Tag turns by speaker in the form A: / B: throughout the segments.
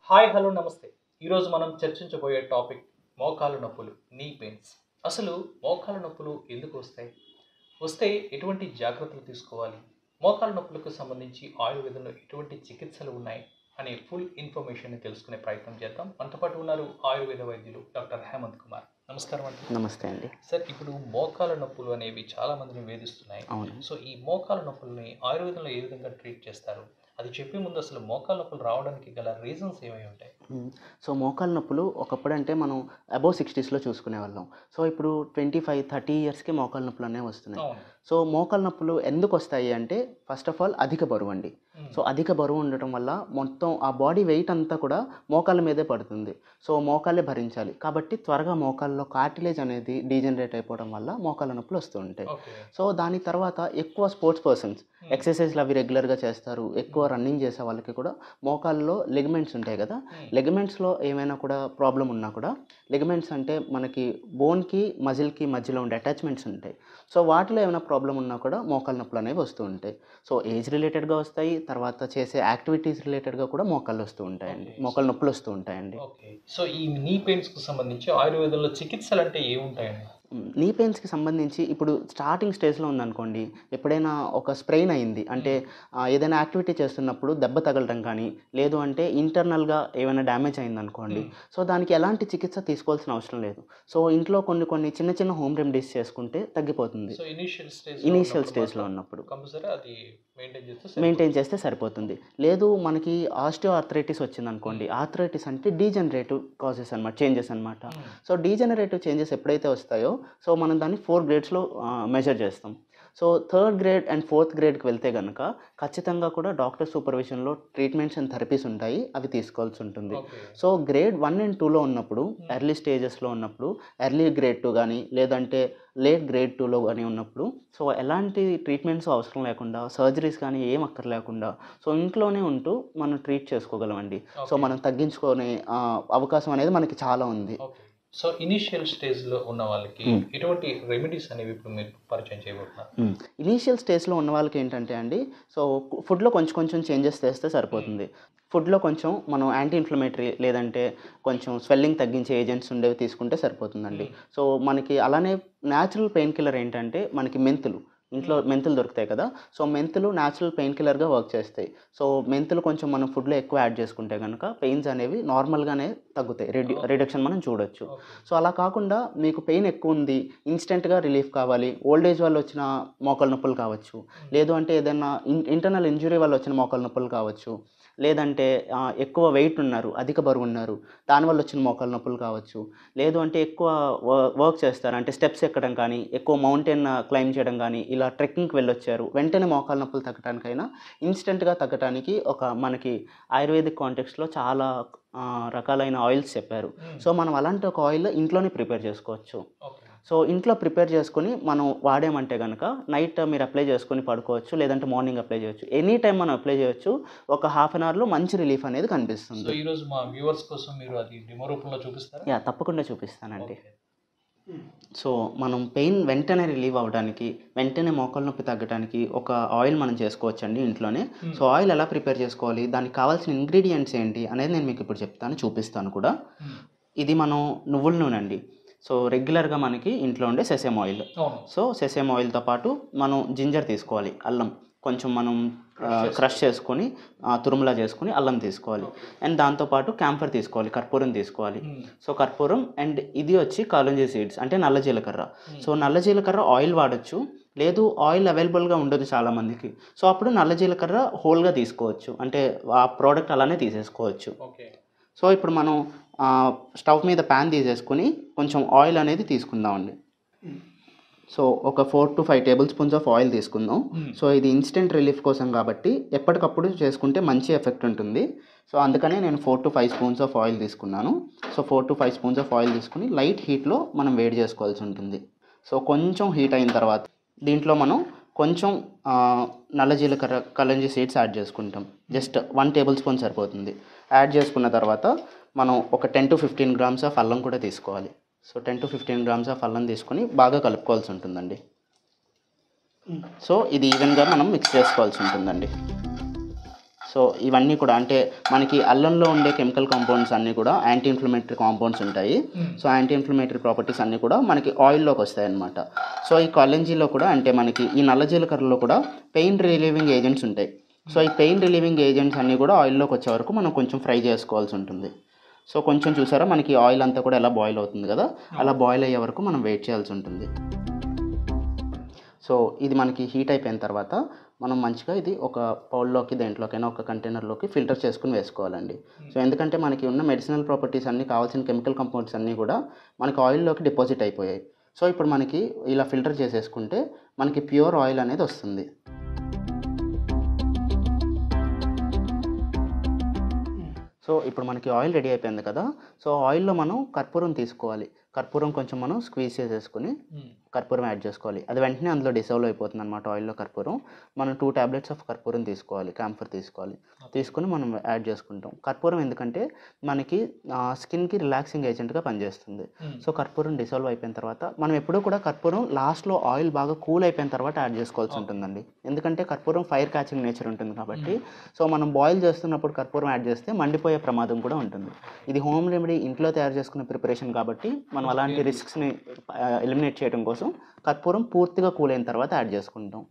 A: Hi hello నమస్తే. ఈరోజు మనం చర్చించబోయే టాపిక్ మోకాలు నొప్పులు, నీ పెయిన్స్. అసలు మోకాలు నొప్పులు ఎందుకు వస్తాయి? వస్తే ఎటువంటి జాగ్రత్తలు తీసుకోవాలి? మోకాలు నొప్పులకు సంబంధించి ఆయుర్వేదంలో ఎటువంటి చికిత్సలు ఉన్నాయి అనే ఫుల్ ఇన్ఫర్మేషన్ని తెలుసుకునే ప్రయత్నం చేద్దాం. మనతో పాటు ఉన్నారు ఆయుర్వేద వైద్యులు డాక్టర్ హేమంత్ కుమార్. నమస్కారం అండి.
B: నమస్తే అండి.
A: సార్, ఇప్పుడు మోకాల నొప్పులు అనేవి చాలా మందిని వేధిస్తున్నాయి.
B: అవును.
A: సో ఈ మోకాల నొప్పుల్ని ఆయుర్వేదంలో ఏ విధంగా ట్రీట్ చేస్తారు? అది చెప్పే ముందు అసలు మోకాల నొప్పులు రావడానికి గల రీజన్స్ ఏమై ఉంటాయి?
B: సో మోకాలు నొప్పులు ఒకప్పుడంటే మనం అబోవ్ 60స్‌లో చూసుకునేవాళ్ళం. సో ఇప్పుడు 25, 30 ఇయర్స్‌కి మోకాలు నొప్పులు అనేవి వస్తున్నాయి.
A: అవును.
B: సో మోకాలు నొప్పులు ఎందుకు వస్తాయి అంటే ఫస్ట్ ఆఫ్ ఆల్ అధిక బరువు అండి. సో అధిక బరువు ఉండటం వల్ల మొత్తం ఆ బాడీ వెయిట్ అంతా కూడా మోకాళ్ళ మీదే పడుతుంది. సో మోకాళ్ళే భరించాలి. కాబట్టి త్వరగా మోకాళ్ళలో కార్టిలేజ్ అనేది డీజనరేట్ అయిపోవడం వల్ల మోకాళ్ళ నొప్పులు వస్తూ ఉంటాయి.
A: ఓకే.
B: సో దాని తర్వాత ఎక్కువ స్పోర్ట్స్ పర్సన్స్ ఎక్సర్సైజ్లు అవి రెగ్యులర్‌గా చేస్తారు. ఎక్కువ రన్నింగ్ చేసే వాళ్ళకి కూడా మోకాళ్ళలో లిగమెంట్స్ ఉంటాయి కదా! లిగమెంట్స్‌లో ఏమైనా కూడా ప్రాబ్లమ్ ఉన్నా కూడా లిగమెంట్స్ అంటే మనకి బోన్‌కి, మజిల్‌కి మధ్యలో ఉండే అటాచ్‌మెంట్స్ ఉంటాయి. సో వాటిలో ఏమైనా ప్రాబ్లమ్ ఉన్నా కూడా మోకాళ్ళ నొప్పులు అనేవి వస్తూ ఉంటాయి. సో ఏజ్ రిలేటెడ్‌గా వస్తాయి. తర్వాత చేసే యాక్టివిటీస్ రిలేటెడ్‌గా కూడా మోకాళ్ళు వస్తూ ఉంటాయండి. మోకాళ్ళ నొప్పులు వస్తూ ఉంటాయండి.
A: ఓకే. సో ఈ నీ పెయిన్స్‌కు సంబంధించి ఆయుర్వేదంలో చికిత్సలు అంటే ఏముంటాయండి?
B: నీ పెయిన్స్‌కి సంబంధించి ఇప్పుడు స్టార్టింగ్ స్టేజ్‌లో ఉందనుకోండి, ఎప్పుడైనా ఒక స్ప్రెయిన్ అయింది అంటే ఏదైనా యాక్టివిటీ చేస్తున్నప్పుడు దెబ్బ తగలటం కానీ, లేదు అంటే ఇంటర్నల్‌గా ఏమైనా డ్యామేజ్ అయిందనుకోండి, సో దానికి ఎలాంటి చికిత్స తీసుకోవాల్సిన అవసరం లేదు. సో ఇంట్లో కొన్ని చిన్న చిన్న హోమ్ రెమెడీస్ చేసుకుంటే తగ్గిపోతుంది.
A: సో
B: ఇనీషియల్ స్టేజ్‌లో ఉన్నప్పుడు
A: కంపల్సరీ అది
B: మెయింటైన్ చేస్తే సరిపోతుంది. లేదు మనకి ఆస్టియో ఆర్థరైటిస్ వచ్చిందనుకోండి, ఆర్థరైటిస్ అంటే డీజనరేటివ్ కాజెస్ అనమాట, చేంజెస్ అనమాట. సో డీజనరేటివ్ చేంజెస్ ఎప్పుడైతే వస్తాయో సో మనం దాన్ని 4 గ్రేడ్స్‌లో మెజర్ చేస్తాం. So third grade and fourth గ్రేడ్‌కి వెళ్తే గనక ఖచ్చితంగా కూడా డాక్టర్ సూపర్విజన్‌లో ట్రీట్మెంట్స్ అండ్ థెరపీస్ ఉంటాయి. అవి తీసుకోవాల్సి ఉంటుంది. సో గ్రేడ్ 1 అండ్ 2లో ఉన్నప్పుడు, ఎర్లీ స్టేజెస్‌లో ఉన్నప్పుడు, ఎర్లీ గ్రేడ్ 2 గానీ, లేదంటే లేట్ గ్రేడ్ 2లో గానీ ఉన్నప్పుడు సో ఎలాంటి ట్రీట్మెంట్స్ అవసరం లేకుండా, సర్జరీస్ కానీ ఏం అక్కర్లేకుండా సో ఇంట్లోనే ఉంటూ మనం ట్రీట్ చేసుకోగలమండి. సో మనం తగ్గించుకునే అవకాశం అనేది మనకి చాలా ఉంది.
A: సో ఇనీషియల్ స్టేజ్‌లో ఉన్న వాళ్ళకి ఎటువంటి రెమెడీస్ అనేవి ఇప్పుడు మీరు పరిచయం చేయబోతున్నారు?
B: ఇనీషియల్ స్టేజ్‌లో ఉన్న వాళ్ళకి ఏంటంటే అండి, సో ఫుడ్‌లో కొంచెం చేంజెస్ చేస్తే సరిపోతుంది. ఫుడ్‌లో కొంచెం మనం యాంటీ ఇన్‌ఫ్లమేటరీ లేదంటే కొంచెం స్వెల్లింగ్ తగ్గించే ఏజెంట్స్ ఉండేవి తీసుకుంటే సరిపోతుందండి. సో మనకి అలానే న్యాచురల్ పెయిన్ కిల్లర్ ఏంటంటే మనకి మెంతులు. ఇంట్లో మెంతులు దొరుకుతాయి కదా! సో మెంతులు న్యాచురల్ పెయిన్ కిల్లర్‌గా వర్క్ చేస్తాయి. సో మెంతులు కొంచెం మనం ఫుడ్‌లో ఎక్కువ యాడ్ చేసుకుంటే గనుక పెయిన్స్ అనేవి నార్మల్‌గానే తగ్గుతాయి. రిడక్షన్ మనం చూడొచ్చు. సో అలా కాకుండా మీకు పెయిన్ ఎక్కువుంది, ఇన్‌స్టంట్‌గా రిలీఫ్ కావాలి, ఓల్డ్ ఏజ్ వల్ల వచ్చిన మోకాలు నొప్పులు కావచ్చు, లేదు అంటే ఏదైనా ఇంటర్నల్ ఇంజ్యూరీ వల్ల వచ్చిన మోకాలు నొప్పులు కావచ్చు, లేదంటే ఎక్కువ వెయిట్ ఉన్నారు, అధిక బరువున్నారు, దానివల్ల వచ్చిన మోకాలు నొప్పులు కావచ్చు, లేదు అంటే ఎక్కువ వర్క్ చేస్తారు అంటే స్టెప్స్ ఎక్కడం కానీ, ఎక్కువ మౌంటైన్ క్లైంబ్ చేయడం కానీ, ఇలా ట్రెక్కింగ్‌కి వెళ్ళొచ్చారు, వెంటనే మోకాలు నొప్పులు తగ్గటానికైనా ఇన్‌స్టంట్‌గా తగ్గటానికి మనకి ఆయుర్వేదిక్ కాంటెక్స్ట్‌లో చాలా రకాలైన ఆయిల్స్ చెప్పారు. సో మనం అలాంటి ఒక ఆయిల్ ఇంట్లోనే ప్రిపేర్ చేసుకోవచ్చు. సో ఇంట్లో ప్రిపేర్ చేసుకొని మనం వాడామంటే గనక నైట్ మీరు అప్లై చేసుకొని పడుకోవచ్చు, లేదంటే మార్నింగ్ అప్లై చేయొచ్చు. ఎనీ టైమ్ మనం అప్లై చేయొచ్చు. ఒక హాఫ్ అన్ అవర్‌లో మంచి రిలీఫ్ అనేది కనిపిస్తుంది.
A: సో ఈరోజు మా వ్యూవర్స్ కోసం మీరు అది డెమో రూపంలో చూపిస్తారా?
B: తప్పకుండా చూపిస్తానండి. సో మనం పెయిన్ వెంటనే రిలీవ్ అవ్వడానికి, వెంటనే మోకాలు నొప్పి తగ్గడానికి ఒక ఆయిల్ మనం చేసుకోవచ్చండి ఇంట్లోనే. సో ఆయిల్ ఎలా ప్రిపేర్ చేసుకోవాలి, దానికి కావాల్సిన ఇంగ్రీడియంట్స్ ఏంటి అనేది నేను మీకు ఇప్పుడు చెప్తాను, చూపిస్తాను కూడా. ఇది మనం నువ్వుల నూనె అండి. సో రెగ్యులర్‌గా మనకి ఇంట్లో ఉండే సెసేమ్ ఆయిల్. సో సెసేమ్ ఆయిల్‌తో పాటు మనం జింజర్ తీసుకోవాలి, అల్లం కొంచెం మనం క్రష్ చేసుకొని తురుములా చేసుకొని అల్లం తీసుకోవాలి. అండ్ దాంతోపాటు క్యాంఫర్ తీసుకోవాలి, కర్పూరం తీసుకోవాలి. సో కర్పూరం అండ్ ఇది వచ్చి కాలుంజీ సీడ్స్ అంటే నల్ల జీలకర్ర. సో నల్ల జీలకర్ర ఆయిల్ వాడచ్చు, లేదు ఆయిల్ అవైలబుల్గా ఉండదు చాలామందికి. సో అప్పుడు నల్ల జీలకర్ర హోల్గా తీసుకోవచ్చు, అంటే ఆ ప్రోడక్ట్ అలానే తీసేసుకోవచ్చు. సో ఇప్పుడు మనం స్టవ్ మీద ప్యాన్ తీసేసుకొని కొంచెం ఆయిల్ అనేది తీసుకుందామండి. సో ఒక 4 to 5 table spoons of oil తీసుకుందాం. సో ఇది ఇన్స్టెంట్ రిలీఫ్ కోసం కాబట్టి ఎప్పటికప్పుడు చేసుకుంటే మంచి ఎఫెక్ట్ ఉంటుంది. సో అందుకనే నేను 4 to 5 స్పూన్స్ ఆఫ్ ఆయిల్ తీసుకున్నాను. So 4 to 5 spoons of oil తీసుకుని లైట్ హీట్లో మనం వేడి చేసుకోవాల్సి ఉంటుంది. సో కొంచెం హీట్ అయిన తర్వాత దీంట్లో మనం కొంచెం నల్ల జీలకర్ర, కలంజీ సీడ్స్ యాడ్ చేసుకుంటాం. జస్ట్ 1 టేబుల్ స్పూన్ సరిపోతుంది. యాడ్ చేసుకున్న తర్వాత మనం ఒక 10 to 15 గ్రామ్స్ ఆఫ్ అల్లం కూడా తీసుకోవాలి. సో 10 to 15 గ్రామ్స్ ఆఫ్ అల్లం తీసుకొని బాగా కలుపుకోవాల్సి ఉంటుందండి. సో ఇది ఈవెన్గా మనం మిక్స్ చేసుకోవాల్సి ఉంటుందండి. సో ఇవన్నీ కూడా అంటే మనకి అల్లంలో ఉండే కెమికల్ కాంపౌండ్స్ అన్నీ కూడా యాంటీ ఇన్ఫ్లమేటరీ కాంపౌండ్స్ ఉంటాయి. సో యాంటీ ఇన్ఫ్లమేటరీ ప్రాపర్టీస్ అన్నీ కూడా మనకి ఆయిల్లోకి వస్తాయి అన్నమాట. సో ఈ కొలంజీలో కూడా అంటే మనకి ఈ నల్ల జీలకర్రలో కూడా పెయిన్ రిలీవింగ్ ఏజెంట్స్ ఉంటాయి. సో ఈ పెయిన్ రిలీవింగ్ ఏజెంట్స్ అన్నీ కూడా ఆయిల్లోకి వచ్చే వరకు మనం కొంచెం ఫ్రై చేసుకోవాల్సి ఉంటుంది. సో కొంచెం చూసారా మనకి ఆయిల్ అంతా కూడా ఎలా బాయిల్ అవుతుంది కదా, అలా బాయిల్ అయ్యే వరకు మనం వెయిట్ చేయాల్సి ఉంటుంది. సో ఇది మనకి హీట్ అయిపోయిన తర్వాత మనం మంచిగా ఇది ఒక పౌల్లోకి దేంట్లోకైనా ఒక కంటైనర్లోకి ఫిల్టర్ చేసుకుని వేసుకోవాలండి. సో ఎందుకంటే మనకి ఉన్న మెడిసినల్ ప్రాపర్టీస్ అన్నీ కావాల్సిన కెమికల్ కంపౌండ్స్ అన్నీ కూడా మనకి ఆయిల్లోకి డిపాజిట్ అయిపోయాయి. సో ఇప్పుడు మనకి ఇలా ఫిల్టర్ చేసేసుకుంటే మనకి ప్యూర్ ఆయిల్ అనేది వస్తుంది. సో ఇప్పుడు మనకి ఆయిల్ రెడీ అయిపోయింది కదా, సో ఆయిల్లో మనం కర్పూరం తీసుకోవాలి. కర్పూరం కొంచెం మనం స్క్వీజ్ చేసేసుకుని కర్పూరం యాడ్ చేసుకోవాలి. అది వెంటనే అందులో డిసాల్వ్ అయిపోతుంది అనమాట ఆయిల్లో కర్పూరం. మనం 2 tablets ఆఫ్ కర్పూరం తీసుకోవాలి, క్యాంఫర్ తీసుకోవాలి. తీసుకొని మనం యాడ్ చేసుకుంటాం. కర్పూరం ఎందుకంటే మనకి స్కిన్కి రిలాక్సింగ్ ఏజెంట్గా పనిచేస్తుంది. సో కర్పూరం డిసాల్వ్ అయిపోయిన తర్వాత మనం ఎప్పుడూ కూడా కర్పూరం లాస్ట్లో ఆయిల్ బాగా కూల్ అయిపోయిన తర్వాత యాడ్ చేసుకోవాల్సి ఉంటుందండి. ఎందుకంటే కర్పూరం ఫైర్ క్యాచింగ్ నేచర్ ఉంటుంది కాబట్టి. సో మనం బాయిల్ చేస్తున్నప్పుడు కర్పూరం యాడ్ చేస్తే మండిపోయే ప్రమాదం కూడా ఉంటుంది. ఇది హోమ్ రెమెడీ, ఇంట్లో తయారు చేసుకున్న ప్రిపరేషన్ కాబట్టి మనం అలాంటి రిస్క్స్ని ఎలిమినేట్ చేయడం కోసం కర్పూరం పూర్తిగా కూల్ అయిన తర్వాత యాడ్ చేసుకుంటాం.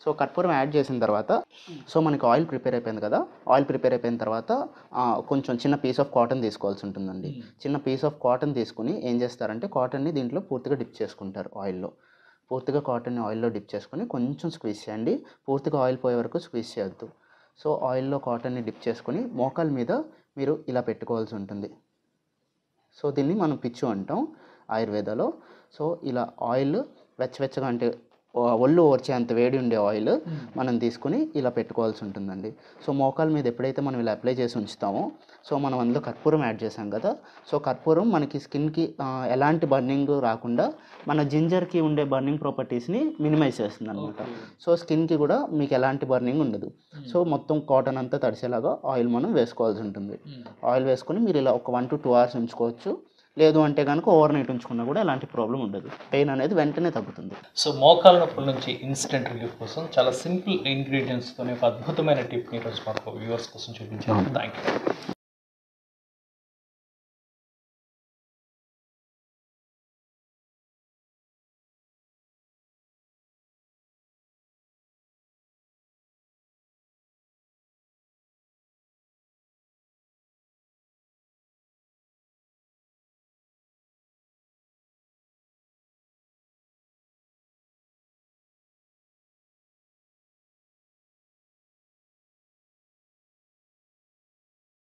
B: సో కర్పూరం యాడ్ చేసిన తర్వాత సో మనకి ఆయిల్ ప్రిపేర్ అయిపోయింది కదా, ఆయిల్ ప్రిపేర్ అయిపోయిన తర్వాత కొంచెం చిన్న పీస్ ఆఫ్ కాటన్ తీసుకోవాల్సి ఉంటుందండి. చిన్న పీస్ ఆఫ్ కాటన్ తీసుకుని ఏం చేస్తారంటే కాటన్ని దీంట్లో పూర్తిగా డిప్ చేసుకుంటారు ఆయిల్లో. పూర్తిగా కాటన్ని ఆయిల్లో డిప్ చేసుకొని కొంచెం స్క్వీజ్ చేయండి, పూర్తిగా ఆయిల్ పోయే వరకు స్క్వీజ్ చేయొద్దు. సో ఆయిల్లో కాటన్ని డిప్ చేసుకొని మోకాల మీద మీరు ఇలా పెట్టుకోవాల్సి ఉంటుంది. సో దీన్ని మనం పిచ్చు అంటాం ఆయుర్వేదాలో. సో ఇలా ఆయిల్ వెచ్చవెచ్చగా అంటే ఒళ్ళు ఓర్చేంత వేడి ఉండే ఆయిల్ మనం తీసుకుని ఇలా పెట్టుకోవాల్సి ఉంటుందండి. సో మోకాల మీద ఎప్పుడైతే మనం ఇలా అప్లై చేసి ఉంచుతామో సో మనం అందులో కర్పూరం యాడ్ చేసాం కదా, సో కర్పూరం మనకి స్కిన్కి ఎలాంటి బర్నింగ్ రాకుండా మన జింజర్కి ఉండే బర్నింగ్ ప్రాపర్టీస్ని మినిమైజ్ చేస్తుంది అనమాట. సో స్కిన్కి కూడా మీకు ఎలాంటి బర్నింగ్ ఉండదు. సో మొత్తం కాటన్ అంతా తడిసేలాగా ఆయిల్ మనం వేసుకోవాల్సి ఉంటుంది. ఆయిల్ వేసుకొని మీరు ఇలా ఒక 1 to 2 hours ఉంచుకోవచ్చు. లేదు అంటే కనుక ఓవర్ నైట్ ఉంచుకున్నా కూడా ఎలాంటి ప్రాబ్లం ఉండదు, పెయిన్ అనేది వెంటనే తగ్గుతుంది.
A: సో మోకాళ్ళ నొప్పుల నుంచి ఇన్స్టెంట్ రిలీఫ్ కోసం చాలా సింపుల్ ఇంగ్రీడియంట్స్తోనే ఒక అద్భుతమైన టిప్ని ఈరోజు మాకు వ్యూవర్స్ కోసం చూపించారు. Thank you.